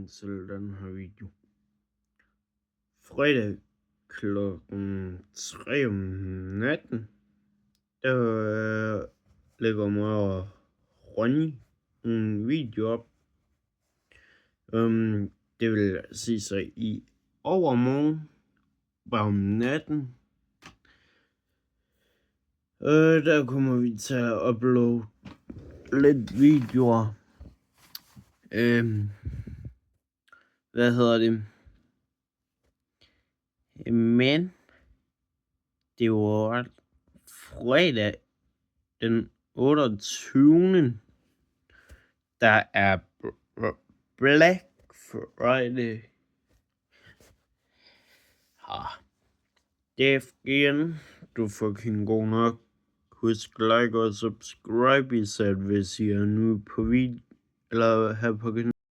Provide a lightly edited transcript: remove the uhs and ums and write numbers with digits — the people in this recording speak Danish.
velkommen til den her video. Fredag klokken 3 om natten, der lægger mig og Ronny en video op. Det vil sige sig i overmorgen, bare om natten. Der kommer vi til at uploade lidt videoer. Hvad hedder det? Men det var fredag den 28. Der er Black Friday. Det er igen. Du er fucking god nok. Husk like og subscribe, især hvis I er nu på video eller her på kanalen.